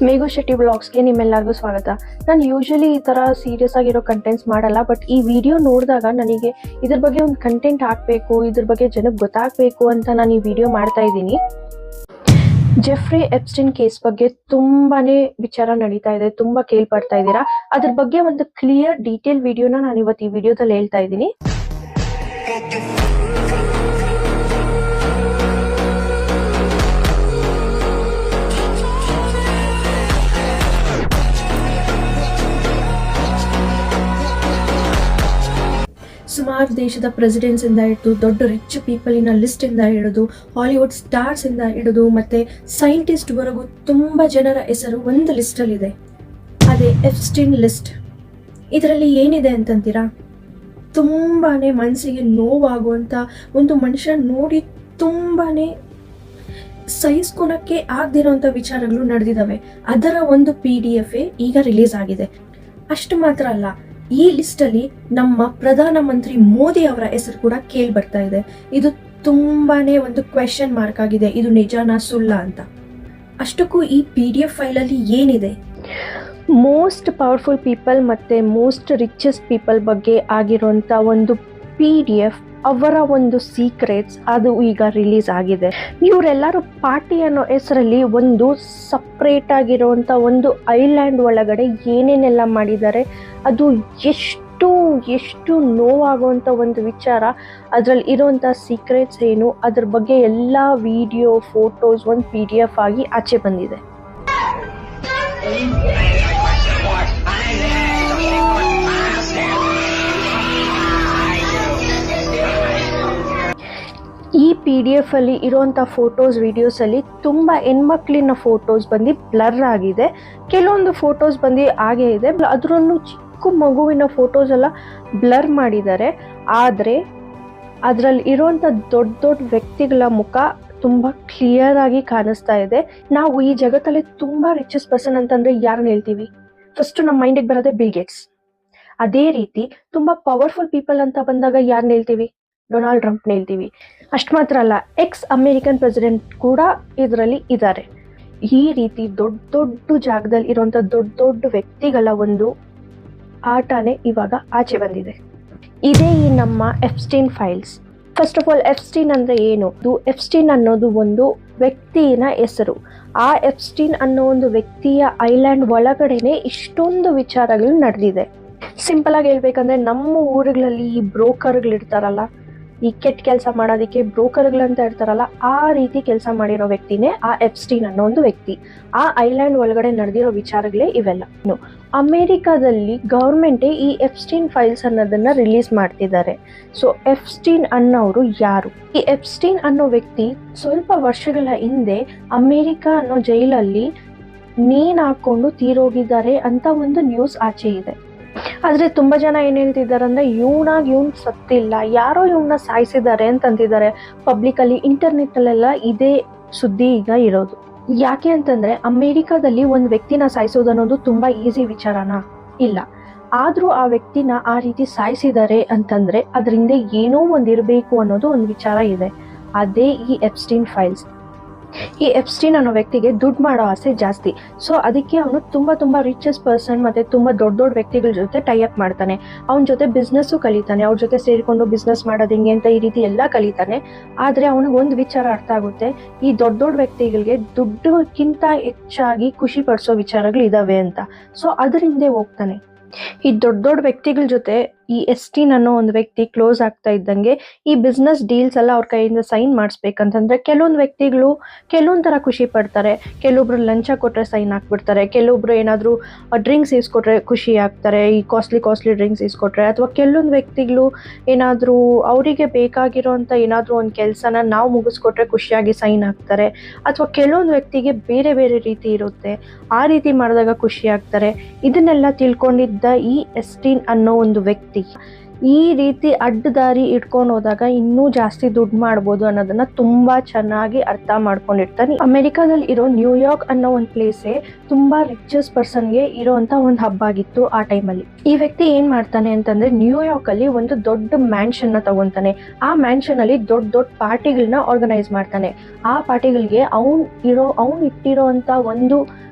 ಮೇಘು ಶೆಟ್ಟಿ ಬ್ಲಾಗ್ಸ್ಗೆ ನಿಮ್ಮೆಲ್ಲರಿಗೂ ಸ್ವಾಗತ. ನಾನು ಯೂಶಲಿ ಈ ಥರ ಸೀರಿಯಸ್ ಆಗಿರೋ ಕಂಟೆಂಟ್ಸ್ ಮಾಡಲ್ಲ, ಬಟ್ ಈ ವಿಡಿಯೋ ನೋಡಿದಾಗ ನನಗೆ ಇದ್ರ ಬಗ್ಗೆ ಒಂದು ಕಂಟೆಂಟ್ ಹಾಕಬೇಕು, ಇದ್ರ ಬಗ್ಗೆ ಜನಕ್ಕೆ ಗೊತ್ತಾಗಬೇಕು ಅಂತ ನಾನು ಈ ವಿಡಿಯೋ ಮಾಡ್ತಾ ಇದ್ದೀನಿ. ಜೆಫ್ರಿ ಎಪ್ಸ್ಟೈನ್ ಕೇಸ್ ಬಗ್ಗೆ ತುಂಬಾನೇ ವಿಚಾರ ನಡೀತಾ ಇದೆ, ತುಂಬಾ ಕೇಳ್ಪಡ್ತಾ ಇದ್ದೀರಾ. ಅದ್ರ ಬಗ್ಗೆ ಒಂದು ಕ್ಲಿಯರ್ ಡೀಟೇಲ್ ವಿಡಿಯೋನ ನಾನು ಇವತ್ತು ಈ ವಿಡಿಯೋದಲ್ಲಿ ಹೇಳ್ತಾ ಇದ್ದೀನಿ. ಸುಮಾರು ದೇಶದ ಪ್ರೆಸಿಡೆಂಟ್ಸ್ ಇಂದ ಹಿಡಿದು ದೊಡ್ಡ ರಿಚ್ ಪೀಪಲಿನ ಲಿಸ್ಟ್ ಇಂದ ಹಿಡಿದು ಹಾಲಿವುಡ್ ಸ್ಟಾರ್ಸ್ ಇಂದ ಹಿಡಿದು ಮತ್ತೆ ಸೈಂಟಿಸ್ಟ್ ವರೆಗೂ ತುಂಬಾ ಜನರ ಹೆಸರು ಒಂದು ಲಿಸ್ಟ್ ಅಲ್ಲಿ ಇದೆ. ಅದೇ ಎಪ್ಸ್ಟೈನ್ ಲಿಸ್ಟ್. ಇದರಲ್ಲಿ ಏನಿದೆ ಅಂತಂತೀರಾ? ತುಂಬಾನೇ ಮನಸ್ಸಿಗೆ ನೋವಾಗುವಂತ, ಒಂದು ಮನುಷ್ಯ ನೋಡಿ ತುಂಬಾನೇ ಸಹಿಸ್ಕೊಳಕ್ಕೆ ಆಗದಿರೋಂಥ ವಿಚಾರಗಳು ನಡೆದಿದ್ದಾವೆ. ಅದರ ಒಂದು PDF ಈಗ ರಿಲೀಸ್ ಆಗಿದೆ. ಅಷ್ಟು ಮಾತ್ರ ಅಲ್ಲ, ಈ ಲಿಸ್ಟ್ ಅಲ್ಲಿ ನಮ್ಮ ಪ್ರಧಾನಮಂತ್ರಿ ಮೋದಿ ಅವರ ಹೆಸರು ಕೂಡ ಕೇಳಿ ಬರ್ತಾ ಇದೆ. ಇದು ತುಂಬಾನೇ ಒಂದು ಕ್ವೆಶ್ಚನ್ ಮಾರ್ಕ್ ಆಗಿದೆ, ಇದು ನಿಜಾನಾ ಸುಳ್ಳ ಅಂತ. ಅಷ್ಟಕ್ಕೂ ಈ PDF ಫೈಲ್ ಅಲ್ಲಿ ಏನಿದೆ? ಮೋಸ್ಟ್ ಪವರ್ಫುಲ್ ಪೀಪಲ್ ಮತ್ತೆ ಮೋಸ್ಟ್ ರಿಚೆಸ್ಟ್ ಪೀಪಲ್ ಬಗ್ಗೆ ಆಗಿರುವಂತ ಒಂದು PDF, ಅವರ ಒಂದು ಸೀಕ್ರೆಟ್ಸ್ ಅದು ಈಗ ರಿಲೀಸ್ ಆಗಿದೆ. ಇವರೆಲ್ಲರೂ ಪಾರ್ಟಿ ಅನ್ನೋ ಹೆಸರಲ್ಲಿ ಒಂದು ಸಪ್ರೇಟ್ ಆಗಿರುವಂಥ ಒಂದು ಐಲ್ಯಾಂಡ್ ಒಳಗಡೆ ಏನೇನೆಲ್ಲ ಮಾಡಿದ್ದಾರೆ, ಅದು ಎಷ್ಟು ನೋವಾಗುವಂಥ ಒಂದು ವಿಚಾರ. ಅದರಲ್ಲಿ ಇರೋವಂಥ ಸೀಕ್ರೆಟ್ಸ್ ಏನು, ಅದ್ರ ಬಗ್ಗೆ ಎಲ್ಲ ವಿಡಿಯೋ ಫೋಟೋಸ್ ಒಂದು PDF ಆಗಿ ಆಚೆ ಬಂದಿದೆ. ಈ PDF ಅಲ್ಲಿ ಇರುವಂಥ ಫೋಟೋಸ್ ವಿಡಿಯೋಸ್ ಅಲ್ಲಿ ತುಂಬಾ ಹೆಣ್ಮಕ್ಳಿನ ಫೋಟೋಸ್ ಬಂದು ಬ್ಲರ್ ಆಗಿದೆ, ಕೆಲವೊಂದು ಫೋಟೋಸ್ ಬಂದು ಹಾಗೆ ಇದೆ. ಅದರಲ್ಲೂ ಚಿಕ್ಕ ಮಗುವಿನ ಫೋಟೋಸ್ ಎಲ್ಲ ಬ್ಲರ್ ಮಾಡಿದ್ದಾರೆ. ಆದರೆ ಅದರಲ್ಲಿ ಇರುವಂಥ ದೊಡ್ಡ ವ್ಯಕ್ತಿಗಳ ಮುಖ ತುಂಬಾ ಕ್ಲಿಯರ್ ಆಗಿ ಕಾಣಿಸ್ತಾ ಇದೆ. ನಾವು ಈ ಜಗತ್ತಲ್ಲಿ ತುಂಬಾ ರಿಚೆಸ್ಟ್ ಪರ್ಸನ್ ಅಂತಂದ್ರೆ ಯಾರನ್ನ ಹೇಳ್ತೀವಿ? ಫಸ್ಟ್ ನಮ್ಮ ಮೈಂಡಿಗೆ ಬರೋದೇ ಬಿಲ್ ಗೇಟ್ಸ್. ಅದೇ ರೀತಿ ತುಂಬಾ ಪವರ್ಫುಲ್ ಪೀಪಲ್ ಅಂತ ಬಂದಾಗ ಯಾರನ್ನ ಹೇಳ್ತೀವಿ? ಡೊನಾಲ್ಡ್ ಟ್ರಂಪ್ನ ಹೇಳ್ತೀವಿ. ಅಷ್ಟು ಮಾತ್ರ ಅಲ್ಲ, ಎಕ್ಸ್ ಅಮೇರಿಕನ್ ಪ್ರೆಸಿಡೆಂಟ್ ಕೂಡ ಇದರಲ್ಲಿ ಇದ್ದಾರೆ. ಈ ರೀತಿ ದೊಡ್ಡ ಜಾಗದಲ್ಲಿ ಇರುವಂಥ ದೊಡ್ಡ ವ್ಯಕ್ತಿಗಳ ಒಂದು ಆಟನೇ ಇವಾಗ ಆಚೆ ಬಂದಿದೆ. ಇದೇ ಈ ನಮ್ಮ ಎಪ್ಸ್ಟೈನ್ ಫೈಲ್ಸ್. ಫಸ್ಟ್ ಆಫ್ ಆಲ್, ಎಪ್ಸ್ಟೈನ್ ಅಂದ್ರೆ ಏನು? ಎಪ್ಸ್ಟೈನ್ ಅನ್ನೋದು ಒಂದು ವ್ಯಕ್ತಿಯ ಹೆಸರು. ಆ ಎಪ್ಸ್ಟೈನ್ ಅನ್ನೋ ಒಂದು ವ್ಯಕ್ತಿಯ ಐಲ್ಯಾಂಡ್ ಒಳಗಡೆನೆ ಇಷ್ಟೊಂದು ವಿಚಾರಗಳು ನಡೆದಿದೆ. ಸಿಂಪಲ್ ಆಗಿ ಹೇಳ್ಬೇಕಂದ್ರೆ, ನಮ್ಮ ಊರುಗಳಲ್ಲಿ ಈ ಬ್ರೋಕರ್ಗಳಿರ್ತಾರಲ್ಲ, ಈ ಕೆಟ್ಟ ಕೆಲಸ ಮಾಡೋದಕ್ಕೆ ಬ್ರೋಕರ್ಗಳಂತ ಇರ್ತಾರಲ್ಲ, ಆ ರೀತಿ ಕೆಲಸ ಮಾಡಿರೋ ವ್ಯಕ್ತಿನೇ ಆ ಎಪ್ಸ್ಟೈನ್ ಅನ್ನೋ ಒಂದು ವ್ಯಕ್ತಿ. ಆ ಐಲ್ಯಾಂಡ್ ಒಳಗಡೆ ನಡೆದಿರೋ ವಿಚಾರಗಳೇ ಇವೆಲ್ಲ. ಅಮೆರಿಕಾದಲ್ಲಿ ಗೌರ್ಮೆಂಟೇ ಈ ಎಪ್ಸ್ಟೈನ್ ಫೈಲ್ಸ್ ಅನ್ನೋದನ್ನ ರಿಲೀಸ್ ಮಾಡ್ತಿದ್ದಾರೆ. ಸೊ ಎಪ್ಸ್ಟೈನ್ ಅನ್ನೋರು ಯಾರು? ಈ ಎಪ್ಸ್ಟೈನ್ ಅನ್ನೋ ವ್ಯಕ್ತಿ ಸ್ವಲ್ಪ ವರ್ಷಗಳ ಹಿಂದೆ ಅಮೆರಿಕಾ ಅನ್ನೋ ಜೈಲಲ್ಲಿ ನೇಣು ಹಾಕೊಂಡು ತೀರೋಗಿದ್ದಾರೆ ಅಂತ ಒಂದು ನ್ಯೂಸ್ ಆಚೆ ಇದೆ. ಆದ್ರೆ ತುಂಬಾ ಜನ ಏನ್ ಹೇಳ್ತಿದ್ದಾರೆ ಅಂದ್ರೆ, ಇವ್ನ್ ಸತ್ತಿಲ್ಲ, ಯಾರೋ ಇವನ್ನ ಸಾಯಿಸಿದ್ದಾರೆ ಅಂತಂತಿದ್ದಾರೆ. ಪಬ್ಲಿಕ್ ಅಲ್ಲಿ, ಇಂಟರ್ನೆಟ್ ಅಲ್ಲೆಲ್ಲ ಇದೇ ಸುದ್ದಿ ಈಗ ಇರೋದು. ಯಾಕೆ ಅಂತಂದ್ರೆ, ಅಮೆರಿಕಾದಲ್ಲಿ ಒಂದು ವ್ಯಕ್ತಿನ ಸಾಯಿಸೋದು ಅನ್ನೋದು ತುಂಬಾ ಈಸಿ ವಿಚಾರನಾ? ಇಲ್ಲ. ಆದ್ರೂ ಆ ವ್ಯಕ್ತಿನ ಆ ರೀತಿ ಸಾಯಿಸಿದ್ದಾರೆ ಅಂತಂದ್ರೆ ಅದರಿಂದ ಏನೋ ಒಂದಿರಬೇಕು ಅನ್ನೋದು ಒಂದು ವಿಚಾರ ಇದೆ. ಅದೇ ಈ ಎಪ್ಸ್ಟೈನ್ ಫೈಲ್ಸ್. ಈ ಎಪ್ಸ್ಟೈನ್ ಅನ್ನೋ ವ್ಯಕ್ತಿಗೆ ದುಡ್ಡು ಮಾಡೋ ಆಸೆ ಜಾಸ್ತಿ. ಸೊ ಅದಕ್ಕೆ ಅವನು ತುಂಬಾ ರಿಚೆಸ್ಟ್ ಪರ್ಸನ್ ಮತ್ತೆ ತುಂಬಾ ದೊಡ್ಡ ವ್ಯಕ್ತಿಗಳ ಜೊತೆ ಟೈ ಅಪ್ ಮಾಡ್ತಾನೆ. ಅವನ ಜೊತೆ ಬಿಸ್ನೆಸ್ಸು ಕಲಿತಾನೆ, ಅವ್ರ ಜೊತೆ ಸೇರಿಕೊಂಡು ಬಿಸ್ನೆಸ್ ಮಾಡೋದು ಹೆಂಗೆ ಅಂತ ಈ ರೀತಿ ಎಲ್ಲ ಕಲಿತಾನೆ. ಆದ್ರೆ ಅವನಿಗೆ ಒಂದು ವಿಚಾರ ಅರ್ಥ ಆಗುತ್ತೆ, ಈ ದೊಡ್ಡ ವ್ಯಕ್ತಿಗಳಿಗೆ ದುಡ್ಡುಕ್ಕಿಂತ ಹೆಚ್ಚಾಗಿ ಖುಷಿ ಪಡಿಸೋ ವಿಚಾರಗಳು ಇದಾವೆ ಅಂತ. ಸೊ ಅದ್ರ ಹಿಂದೆ ಹೋಗ್ತಾನೆ. ಈ ದೊಡ್ಡ ವ್ಯಕ್ತಿಗಳ ಜೊತೆ ಈ ಎಪ್ಸ್ಟೈನ್ ಅನ್ನೋ ಒಂದು ವ್ಯಕ್ತಿ ಕ್ಲೋಸ್ ಆಗ್ತಾ ಇದ್ದಂಗೆ ಈ ಬಿಸ್ನೆಸ್ ಡೀಲ್ಸ್ ಎಲ್ಲ ಅವ್ರ ಕೈಯಿಂದ ಸೈನ್ ಮಾಡಿಸ್ಬೇಕಂತಂದ್ರೆ ಕೆಲವೊಂದು ವ್ಯಕ್ತಿಗಳು ಕೆಲವೊಂದ್ ತರ ಖುಷಿ ಪಡ್ತಾರೆ. ಕೆಲವೊಬ್ರು ಲಂಚ ಕೊಟ್ರೆ ಸೈನ್ ಹಾಕ್ಬಿಡ್ತಾರೆ, ಕೆಲವೊಬ್ರು ಏನಾದ್ರು ಡ್ರಿಂಕ್ಸ್ ಇಸ್ಕೊಟ್ರೆ ಖುಷಿ ಆಗ್ತಾರೆ, ಈ ಕಾಸ್ಟ್ಲಿ ಡ್ರಿಂಕ್ಸ್ ಇಸ್ಕೊಟ್ರೆ. ಅಥವಾ ಕೆಲವೊಂದು ವ್ಯಕ್ತಿಗಳು ಏನಾದ್ರು ಅವರಿಗೆ ಬೇಕಾಗಿರೋಂಥ ಏನಾದ್ರು ಒಂದು ಕೆಲಸನ ನಾವು ಮುಗಿಸ್ಕೊಟ್ರೆ ಖುಷಿಯಾಗಿ ಸೈನ್ ಹಾಕ್ತಾರೆ. ಅಥವಾ ಕೆಲವೊಂದು ವ್ಯಕ್ತಿಗೆ ಬೇರೆ ರೀತಿ ಇರುತ್ತೆ, ಆ ರೀತಿ ಮಾಡಿದಾಗ ಖುಷಿ ಆಗ್ತಾರೆ. ಇದನ್ನೆಲ್ಲ ತಿಳ್ಕೊಂಡಿದ್ದ ಈ ಎಪ್ಸ್ಟೈನ್ ಅನ್ನೋ ಒಂದು ವ್ಯಕ್ತಿ ಈ ರೀತಿ ಅಡ್ಡದಾರಿ ಇಟ್ಕೊಂಡು ಹೋದಾಗ ಇನ್ನೂ ಜಾಸ್ತಿ ದುಡ್ಡು ಮಾಡ್ಬೋದು ಅನ್ನೋದನ್ನ ತುಂಬಾ ಚೆನ್ನಾಗಿ ಅರ್ಥ ಮಾಡ್ಕೊಂಡಿರ್ತಾನೆ. ಅಮೆರಿಕಾದಲ್ಲಿ ಇರೋ ನ್ಯೂಯಾರ್ಕ್ ಅನ್ನೋ ಒಂದು ಪ್ಲೇಸೇ ತುಂಬಾ ರಿಚೆಸ್ಟ್ ಪರ್ಸನ್ಗೆ ಇರೋಂತ ಒಂದು ಹಬ್ಬ ಆಗಿತ್ತು ಆ ಟೈಮಲ್ಲಿ. ಈ ವ್ಯಕ್ತಿ ಏನ್ ಮಾಡ್ತಾನೆ ಅಂತಂದ್ರೆ, ನ್ಯೂಯಾರ್ಕ್ ಅಲ್ಲಿ ಒಂದು ದೊಡ್ಡ ಮ್ಯಾನ್ಷನ್ ನ ತಗೊಂತಾನೆ. ಆ ಮ್ಯಾನ್ಷನ್ ಅಲ್ಲಿ ದೊಡ್ಡ ಪಾರ್ಟಿಗಳನ್ನ ಆರ್ಗನೈಸ್ ಮಾಡ್ತಾನೆ. ಆ ಪಾರ್ಟಿಗಳಿಗೆ ಅವ್ನು ಇಟ್ಟಿರೋ ಅಂತ ಒಂದು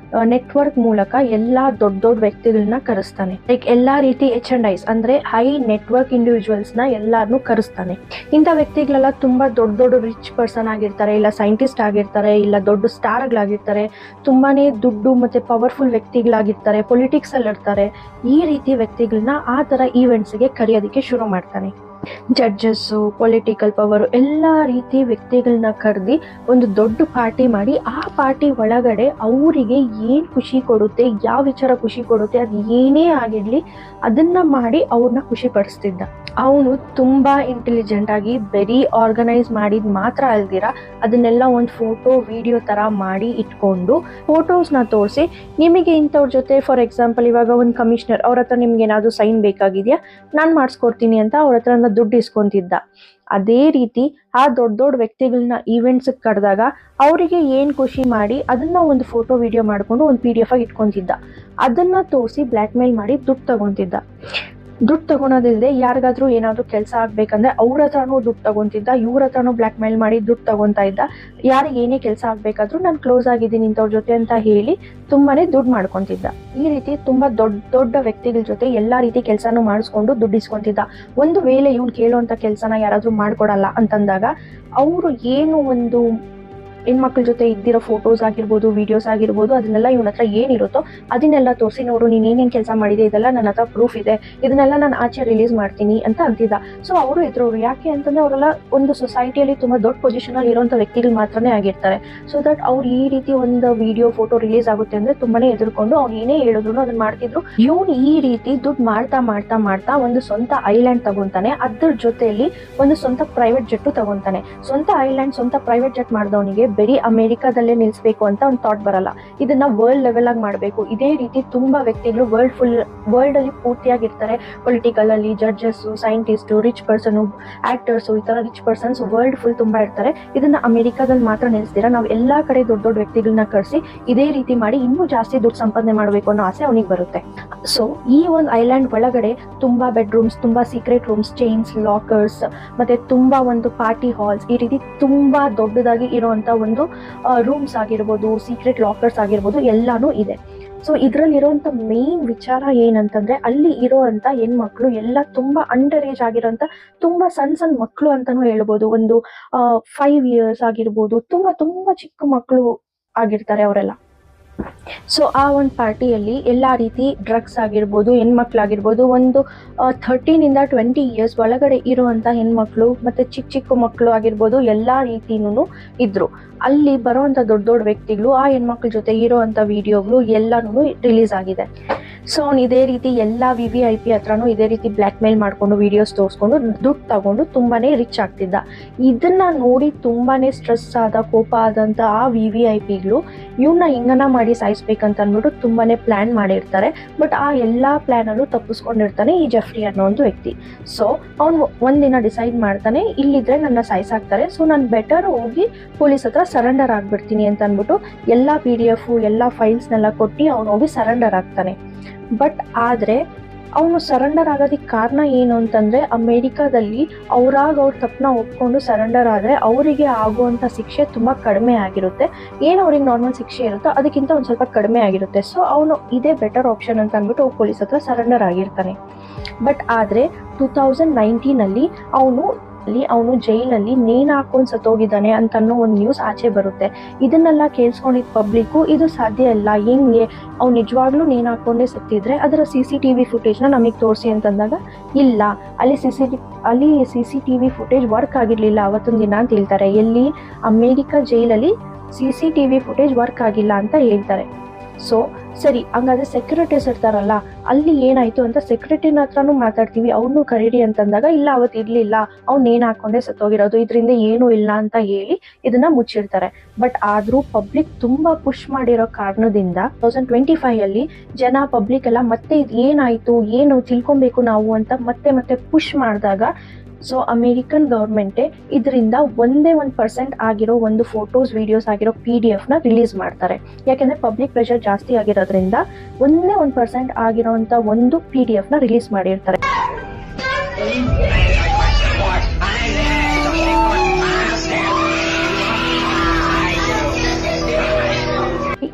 ನೆಟ್ವರ್ಕ್ ಮೂಲಕ ಎಲ್ಲಾ ದೊಡ್ಡ ವ್ಯಕ್ತಿಗಳನ್ನ ಕರೆಸ್ತಾನೆ. ಲೈಕ್ ಎಲ್ಲಾ ರೀತಿ H&Is ಅಂದ್ರೆ ಹೈ ನೆಟ್ವರ್ಕ್ ಇಂಡಿವಿಜುವಲ್ಸ್ ನ ಎಲ್ಲಾರನ್ನು ಕರೆಸ್ತಾನೆ. ಇಂಥ ವ್ಯಕ್ತಿಗಳೆಲ್ಲ ತುಂಬಾ ದೊಡ್ಡ ರಿಚ್ ಪರ್ಸನ್ ಆಗಿರ್ತಾರೆ, ಇಲ್ಲ ಸೈಂಟಿಸ್ಟ್ ಆಗಿರ್ತಾರೆ, ಇಲ್ಲ ದೊಡ್ಡ ಸ್ಟಾರ್ಗಳಾಗಿರ್ತಾರೆ, ತುಂಬಾನೇ ದುಡ್ಡು ಮತ್ತೆ ಪವರ್ಫುಲ್ ವ್ಯಕ್ತಿಗಳಾಗಿರ್ತಾರೆ, ಪೊಲಿಟಿಕ್ಸ್ ಅಲ್ಲಿ ಇರ್ತಾರೆ. ಈ ರೀತಿ ವ್ಯಕ್ತಿಗಳನ್ನ ಆ ತರ ಈವೆಂಟ್ಸ್ಗೆ ಕರೆಯೋದಕ್ಕೆ ಶುರು ಮಾಡ್ತಾನೆ. ಜಡ್ಜಸ್ಸು, ಪೊಲಿಟಿಕಲ್ ಪವರು, ಎಲ್ಲಾ ರೀತಿ ವ್ಯಕ್ತಿಗಳನ್ನ ಕರೆದಿ ಒಂದು ದೊಡ್ಡ ಪಾರ್ಟಿ ಮಾಡಿ ಆ ಪಾರ್ಟಿ ಒಳಗಡೆ ಅವರಿಗೆ ಏನ್ ಖುಷಿ ಕೊಡುತ್ತೆ, ಯಾವ ವಿಚಾರ ಖುಷಿ ಕೊಡುತ್ತೆ, ಅದು ಏನೇ ಆಗಿರ್ಲಿ ಅದನ್ನ ಮಾಡಿ ಅವ್ರನ್ನ ಖುಷಿ ಪಡಿಸ್ತಿದ್ದ. ಅವನು ತುಂಬಾ ಇಂಟೆಲಿಜೆಂಟ್ ಆಗಿ ಬರೀ ಆರ್ಗನೈಸ್ ಮಾಡಿದ್ ಮಾತ್ರ ಅಲ್ದಿರ ಅದನ್ನೆಲ್ಲ ಒಂದು ಫೋಟೋ ವಿಡಿಯೋ ತರ ಮಾಡಿ ಇಟ್ಕೊಂಡು ಫೋಟೋಸ್ನ ತೋರಿಸಿ ನಿಮಗೆ ಇಂಥವ್ರ ಜೊತೆ, ಫಾರ್ ಎಕ್ಸಾಂಪಲ್ ಇವಾಗ ಒಂದು ಕಮಿಷನರ್ ಅವ್ರ ಹತ್ರ ನಿಮ್ಗೆ ಏನಾದ್ರು ಸೈನ್ ಬೇಕಾಗಿದೆಯಾ, ನಾನು ಮಾಡಿಸ್ಕೊಡ್ತೀನಿ ಅಂತ ಅವ್ರ ಹತ್ರ ದುಡ್ಡು ಇಸ್ಕೊಂತಿದ್ದ. ಅದೇ ರೀತಿ ಆ ದೊಡ್ಡ ವ್ಯಕ್ತಿಗಳನ್ನ ಈವೆಂಟ್ಸ್ ಕರೆದಾಗ ಅವರಿಗೆ ಏನ್ ಖುಷಿ ಮಾಡಿ ಅದನ್ನ ಒಂದು ಫೋಟೋ ವಿಡಿಯೋ ಮಾಡ್ಕೊಂಡು ಒಂದು PDF ಆಗಿ ಇಟ್ಕೊಂತಿದ್ದ. ಅದನ್ನ ತೋರಿಸಿ ಬ್ಲ್ಯಾಕ್ ಮೇಲ್ ಮಾಡಿ ದುಡ್ಡು ತಗೊಂತಿದ್ದ. ದುಡ್ಡು ತಗೊಳೋದಿಲ್ಲದೆ ಯಾರಿಗಾದ್ರೂ ಏನಾದ್ರು ಕೆಲಸ ಆಗ್ಬೇಕಂದ್ರೆ ಅವ್ರ ಹತ್ರನೂ ದುಡ್ಡು ತಗೊಂತಿದ್ದ, ಇವ್ರ ಹತ್ರನೂ ಬ್ಲ್ಯಾಕ್ ಮೇಲ್ ಮಾಡಿ ದುಡ್ಡು ತಗೊಂತಾ ಇದ್ದ. ಯಾರಿಗೆ ಏನೇ ಕೆಲಸ ಆಗ್ಬೇಕಾದ್ರೂ ನಾನು ಕ್ಲೋಸ್ ಆಗಿದ್ದೀನಿ ಇಂಥವ್ರ ಜೊತೆ ಅಂತ ಹೇಳಿ ತುಂಬಾನೇ ದುಡ್ಡು ಮಾಡ್ಕೊಂತಿದ್ದ. ಈ ರೀತಿ ತುಂಬಾ ದೊಡ್ಡ ವ್ಯಕ್ತಿಗಳ ಜೊತೆ ಎಲ್ಲಾ ರೀತಿ ಕೆಲಸನೂ ಮಾಡಿಸ್ಕೊಂಡು ದುಡ್ಡು ಇಸ್ಕೊಂತಿದ್ದ. ಒಂದು ವೇಳೆ ಇವ್ನು ಕೇಳೋಂತ ಕೆಲಸನ ಯಾರಾದ್ರೂ ಮಾಡ್ಕೊಡಲ್ಲ ಅಂತಂದಾಗ ಅವರು ಏನು ಒಂದು ಹೆಣ್ಮಕ್ಳ ಜೊತೆ ಇದ್ದಿರೋ ಫೋಟೋಸ್ ಆಗಿರ್ಬೋದು, ವಿಡಿಯೋಸ್ ಆಗಿರ್ಬೋದು, ಅದನ್ನೆಲ್ಲ ಇವನ ಹತ್ರ ಏನಿರುತ್ತೋ ಅದನ್ನೆಲ್ಲ ತೋರಿಸಿ, ನೋಡು ನೀನ್ ಏನೇನ್ ಕೆಲಸ ಮಾಡಿದೆ, ಇದೆಲ್ಲ ನನ್ನ ಹತ್ರ ಪ್ರೂಫ್ ಇದೆ, ಇದನ್ನೆಲ್ಲ ನಾನು ಆಚೆ ರಿಲೀಸ್ ಮಾಡ್ತೀನಿ ಅಂತ ಅಂತಿದ್ದ. ಸೊ ಅವರು ಎದುರವ್ರು ಯಾಕೆ ಅಂತಂದ್ರೆ ಅವರೆಲ್ಲ ಒಂದು ಸೊಸೈಟಿಯಲ್ಲಿ ತುಂಬಾ ದೊಡ್ಡ ಪೊಸಿಷನ್ ಅಲ್ಲಿ ಇರುವಂತ ವ್ಯಕ್ತಿಗಳು ಮಾತ್ರನೇ ಆಗಿರ್ತಾರೆ. ಸೊ ದಟ್ ಅವ್ರು ಈ ರೀತಿ ಒಂದು ವಿಡಿಯೋ ಫೋಟೋ ರಿಲೀಸ್ ಆಗುತ್ತೆ ಅಂದ್ರೆ ತುಂಬಾನೇ ಎದುರ್ಕೊಂಡು ಅವ್ನು ಏನೇ ಹೇಳಿದ್ರು ಅದನ್ನ ಮಾಡ್ತಿದ್ರು. ಇವನು ಈ ರೀತಿ ದುಡ್ಡು ಮಾಡ್ತಾ ಒಂದು ಸ್ವಂತ ಐಲ್ಯಾಂಡ್ ತಗೊಂತಾನೆ. ಅದ್ರ ಜೊತೆಯಲ್ಲಿ ಒಂದು ಸ್ವಂತ ಪ್ರೈವೇಟ್ ಜೆಟ್ ತಗೊಂತಾನೆ. ಸ್ವಂತ ಐಲ್ಯಾಂಡ್, ಸ್ವಂತ ಪ್ರೈವೇಟ್ ಜೆಟ್ ಮಾಡಿದವನಿಗೆ ಬರೀ ಅಮೆರಿಕಾದಲ್ಲೇ ನಿಲ್ಸ್ಬೇಕು ಅಂತ ಒಂದು ಥಾಟ್ ಬರಲ್ಲ, ಇದನ್ನ ವರ್ಲ್ಡ್ ಲೆವೆಲ್ ಆಗಿ ಮಾಡಬೇಕು. ಇದೇ ರೀತಿ ತುಂಬಾ ವ್ಯಕ್ತಿಗಳು ವರ್ಲ್ಡ್ ಅಲ್ಲಿ ಪೂರ್ತಿಯಾಗಿರ್ತಾರೆ. ಪೊಲಿಟಿಕಲ್ ಅಲ್ಲಿ judges, scientist, rich person, actors, ಈ ತರ ರಿಚ್ ಪರ್ಸನ್ಸ್ ವರ್ಲ್ಡ್ ಫುಲ್ ತುಂಬಾ ಇರ್ತಾರೆ. ಇದನ್ನ ಅಮೆರಿಕಾದಲ್ಲಿ ಮಾತ್ರ ನಿಲ್ಸ್ತೀರಾ, ನಾವು ಎಲ್ಲಾ ಕಡೆ ದೊಡ್ಡ ವ್ಯಕ್ತಿಗಳನ್ನ ಕರೆಸಿ ಇದೇ ರೀತಿ ಮಾಡಿ ಇನ್ನೂ ಜಾಸ್ತಿ ದುಡ್ಡು ಸಂಪಾದನೆ ಮಾಡಬೇಕು ಅನ್ನೋ ಆಸೆ ಅವನಿಗೆ ಬರುತ್ತೆ. ಸೊ ಈ ಒಂದು ಐಲ್ಯಾಂಡ್ ಒಳಗಡೆ ತುಂಬಾ ಬೆಡ್ರೂಮ್ಸ್, ತುಂಬಾ ಸೀಕ್ರೆಟ್ ರೂಮ್ಸ್, ಚೈನ್ಸ್, ಲಾಕರ್ಸ್, ಮತ್ತೆ ತುಂಬಾ ಒಂದು ಪಾರ್ಟಿ ಹಾಲ್ಸ್, ಈ ರೀತಿ ತುಂಬಾ ದೊಡ್ಡದಾಗಿ ಇರುವಂತ ಒಂದು ರೂಮ್ಸ್ ಆಗಿರ್ಬೋದು, ಸೀಕ್ರೆಟ್ ಲಾಕರ್ಸ್ ಆಗಿರ್ಬೋದು, ಎಲ್ಲಾನು ಇದೆ. ಸೊ ಇದ್ರಲ್ಲಿರುವಂತ ಮೇನ್ ವಿಚಾರ ಏನಂತಂದ್ರೆ ಅಲ್ಲಿ ಇರುವಂತ ಹೆಣ್ಮಕ್ಳು ಎಲ್ಲ ತುಂಬಾ ಅಂಡರ್ ಏಜ್ ಆಗಿರೋಂತ ತುಂಬಾ ಸಣ್ಣ ಮಕ್ಕಳು ಅಂತಾನು ಹೇಳ್ಬೋದು. ಒಂದು 5 years ಆಗಿರ್ಬೋದು, ತುಂಬಾ ಚಿಕ್ಕ ಮಕ್ಕಳು ಆಗಿರ್ತಾರೆ ಅವರೆಲ್ಲ. ಸೊ ಆ ಒಂದು ಪಾರ್ಟಿಯಲ್ಲಿ ಎಲ್ಲಾ ರೀತಿ ಡ್ರಗ್ಸ್ ಆಗಿರ್ಬೋದು, ಹೆಣ್ಮಕ್ಳಾಗಿರ್ಬೋದು, ಒಂದು 13 to 20 years ಒಳಗಡೆ ಇರುವಂತ ಹೆಣ್ಮಕ್ಳು ಮತ್ತೆ ಚಿಕ್ಕ ಮಕ್ಕಳು ಆಗಿರ್ಬೋದು, ಎಲ್ಲಾ ರೀತಿನೂ ಇದ್ರು. ಅಲ್ಲಿ ಬರುವಂತ ದೊಡ್ಡ ವ್ಯಕ್ತಿಗಳು ಆ ಹೆಣ್ಮಕ್ಳ ಜೊತೆ ಇರುವಂತ ವಿಡಿಯೋಗಳು ಎಲ್ಲಾನು ರಿಲೀಸ್ ಆಗಿದೆ. ಸೊ ಅವ್ನು ಇದೇ ರೀತಿ ಎಲ್ಲಾ VVIP ಹತ್ರನೂ ಇದೇ ರೀತಿ ಬ್ಲ್ಯಾಕ್ ಮೇಲ್ ಮಾಡ್ಕೊಂಡು ವಿಡಿಯೋಸ್ ತೋರಿಸ್ಕೊಂಡು ದುಡ್ಡು ತಗೊಂಡು ತುಂಬಾನೇ ರಿಚ್ ಆಗ್ತಿದ್ದ. ಇದನ್ನ ನೋಡಿ ತುಂಬಾನೇ ಸ್ಟ್ರೆಸ್ ಆದ, ಕೋಪ ಆದಂತ ಆ VVIPಗಳು ಇವನ್ನ ಹಿಂಗನ ಮಾಡಿ ಸಾಯಿಸ್ಬೇಕಂತ ಅಂದ್ಬಿಟ್ಟು ತುಂಬಾನೇ ಪ್ಲಾನ್ ಮಾಡಿರ್ತಾರೆ. ಬಟ್ ಆ ಎಲ್ಲಾ ಪ್ಲಾನ್ ಅನ್ನು ತಪ್ಪಿಸ್ಕೊಂಡಿರ್ತಾನೆ ಈ ಜೆಫ್ರಿ ಅನ್ನೋ ಒಂದು ವ್ಯಕ್ತಿ. ಸೊ ಅವ್ನು ಒಂದಿನ ಡಿಸೈಡ್ ಮಾಡ್ತಾನೆ, ಇಲ್ಲಿದ್ರೆ ನನ್ನ ಸಾಯಿಸಾಕ್ತಾರೆ, ಸೊ ನಾನು ಬೆಟರ್ ಹೋಗಿ ಪೊಲೀಸ್ ಹತ್ರ ಸರೆಂಡರ್ ಆಗ್ಬಿಡ್ತೀನಿ ಅಂತ ಅಂದ್ಬಿಟ್ಟು ಎಲ್ಲಾ PDF, ಎಲ್ಲಾ ಫೈಲ್ಸ್ನೆಲ್ಲ ಕೊಟ್ಟು ಅವನು ಹೋಗಿ ಸರೆಂಡರ್ ಆಗ್ತಾನೆ. ಬಟ್ ಆದ್ರೆ ಅವನು ಸರೆಂಡರ್ ಆಗೋದಕ್ಕೆ ಕಾರಣ ಏನು ಅಂತಂದ್ರೆ ಅಮೆರಿಕಾದಲ್ಲಿ ಅವ್ರ ತಪ್ಪನ್ನ ಒಪ್ಕೊಂಡು ಸರೆಂಡರ್ ಆದ್ರೆ ಅವರಿಗೆ ಆಗುವಂತ ಶಿಕ್ಷೆ ತುಂಬಾ ಕಡಿಮೆ ಆಗಿರುತ್ತೆ. ಏನು ಅವ್ರಿಗೆ ನಾರ್ಮಲ್ ಶಿಕ್ಷೆ ಇರುತ್ತೋ ಅದಕ್ಕಿಂತ ಒಂದ್ ಸ್ವಲ್ಪ ಕಡಿಮೆ ಆಗಿರುತ್ತೆ. ಸೊ ಅವನು ಇದೇ ಬೆಟರ್ ಆಪ್ಷನ್ ಅಂತ ಅಂದ್ಬಿಟ್ಟು ಪೊಲೀಸ್ ಹತ್ರ ಸರೆಂಡರ್ ಆಗಿರ್ತಾನೆ. ಬಟ್ ಆದ್ರೆ 2019 ಅಲ್ಲಿ ಅವನು ಜೈಲಲ್ಲಿ ನೇಣು ಹಾಕೊಂಡು ಸತ್ತೋಗಿದ್ದಾನೆ ಅಂತ ಅನ್ನೋ ಒಂದು ನ್ಯೂಸ್ ಆಚೆ ಬರುತ್ತೆ. ಇದನ್ನೆಲ್ಲ ಕೇಳಿಸ್ಕೊಂಡಿದ್ದ ಪಬ್ಲಿಕ್ ಇದು ಸಾಧ್ಯ ಇಲ್ಲ, ಹೆಂಗೆ ಅವ್ನು ನಿಜವಾಗ್ಲೂ ನೇಣು ಹಾಕೊಂಡೇ ಸತ್ತಿದ್ರೆ ಅದರ CCTV ಫುಟೇಜ್ನ ನಮಗೆ ತೋರಿಸಿ ಅಂತಂದಾಗ ಇಲ್ಲ, ಅಲ್ಲಿ CCTV ಫುಟೇಜ್ ವರ್ಕ್ ಆಗಿರ್ಲಿಲ್ಲ ಅವತ್ತೊಂದು ದಿನ ಅಂತ ಹೇಳ್ತಾರೆ. ಎಲ್ಲಿ ಅಮೆರಿಕ ಜೈಲಲ್ಲಿ CCTV ಫುಟೇಜ್ ವರ್ಕ್ ಆಗಿಲ್ಲ ಅಂತ ಹೇಳ್ತಾರೆ. ಸೊ ಸರಿ, ಹಂಗಾದ್ರೆ ಸೆಕ್ಯೂರಿಟೀಸ್ ಇರ್ತಾರಲ್ಲ, ಅಲ್ಲಿ ಏನಾಯ್ತು ಅಂತ ಸೆಕ್ಯೂರಿಟಿನ ಹತ್ರನೂ ಮಾತಾಡ್ತೀವಿ, ಅವ್ನು ಕರೀರಿ ಅಂತಂದಾಗ ಇಲ್ಲ ಅವತ್ತು ಇರ್ಲಿಲ್ಲ, ಅವ್ನು ನೇಣು ಹಾಕೊಂಡೇ ಸತ್ತೋಗಿರೋದು, ಇದರಿಂದ ಏನೂ ಇಲ್ಲ ಅಂತ ಹೇಳಿ ಇದನ್ನ ಮುಚ್ಚಿರ್ತಾರೆ. ಬಟ್ ಆದ್ರೂ ಪಬ್ಲಿಕ್ ತುಂಬಾ ಪುಷ್ ಮಾಡಿರೋ ಕಾರಣದಿಂದ 2025 ಅಲ್ಲಿ ಜನ ಪಬ್ಲಿಕ್ ಎಲ್ಲ ಮತ್ತೆ ಇದು ಏನಾಯ್ತು, ಏನು ತಿಳ್ಕೊಬೇಕು ನಾವು ಅಂತ ಮತ್ತೆ ಪುಷ್ ಮಾಡಿದಾಗ ಸೊ ಅಮೆರಿಕನ್ ಗವರ್ಮೆಂಟೇ ಇದರಿಂದ 1% ಆಗಿರೋ ಒಂದು ಫೋಟೋಸ್, ವಿಡಿಯೋಸ್ ಆಗಿರೋ PDF ನ ರಿಲೀಸ್ ಮಾಡ್ತಾರೆ. ಯಾಕೆಂದ್ರೆ ಪಬ್ಲಿಕ್ ಪ್ರೆಷರ್ ಜಾಸ್ತಿ ಆಗಿರೋದ್ರಿಂದ 1% ಆಗಿರೋಂಥ ಒಂದು PDF ನ ರಿಲೀಸ್ ಮಾಡಿರ್ತಾರೆ.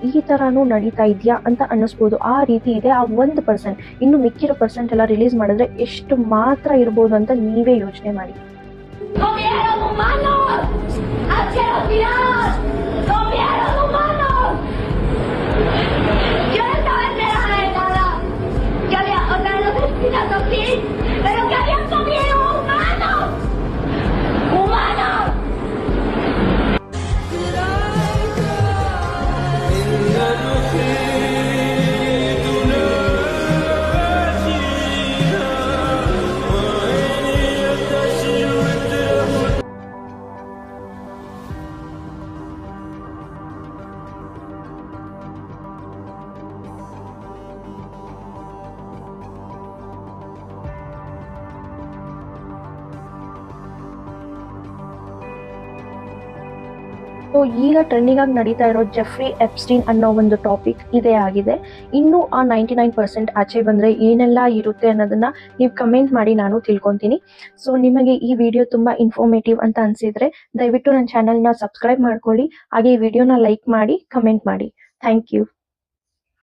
ಈ ತರಾನು ನಡೀತಾ ಇದೆಯಾ ಅಂತ ಅನ್ನಿಸ್ಬೋದು. ಆ ರೀತಿ ಇದೆ ಆ 1%. ಇನ್ನು ಮಿಕ್ಕಿರೋ ಪರ್ಸೆಂಟ್ ಎಲ್ಲ ರಿಲೀಸ್ ಮಾಡಿದ್ರೆ ಎಷ್ಟು ಮಾತ್ರ ಇರ್ಬೋದು ಅಂತ ನೀವೇ ಯೋಚನೆ ಮಾಡಿ. ¡Comieron humanos! ¡Hacia los tiranos! ¡Comieron humanos! Yo no estaba enterada de nada. Que había otra de los asesinatos, sí, pero que habían comido humanos. ¡Humanos! So ಈಗ ಟ್ರೆಂಡಿಂಗ್ ಆಗಿ ನಡೀತಾ ಇರೋ ಜೆಫ್ರಿ ಎಪ್ಸ್ಟೀನ್ ಅನ್ನೋ ಒಂದು ಟಾಪಿಕ್ ಇದೇ ಆಗಿದೆ. ಇನ್ನು ಆ 99% ಆಚೆ ಬಂದರೆ ಏನೆಲ್ಲ ಇರುತ್ತೆ ಅನ್ನೋದನ್ನ ನೀವು ಕಮೆಂಟ್ ಮಾಡಿ, ನಾನು ತಿಳ್ಕೊತೀನಿ. ಸೊ ನಿಮಗೆ ಈ ವಿಡಿಯೋ ತುಂಬ ಇನ್ಫಾರ್ಮೇಟಿವ್ ಅಂತ ಅನಿಸಿದ್ರೆ ದಯವಿಟ್ಟು ನನ್ನ ಚಾನಲ್ನ ಸಬ್ಸ್ಕ್ರೈಬ್ ಮಾಡ್ಕೊಳ್ಳಿ. ಹಾಗೆ ಈ ವಿಡಿಯೋನ ಲೈಕ್ ಮಾಡಿ, ಕಮೆಂಟ್ ಮಾಡಿ. Thank you.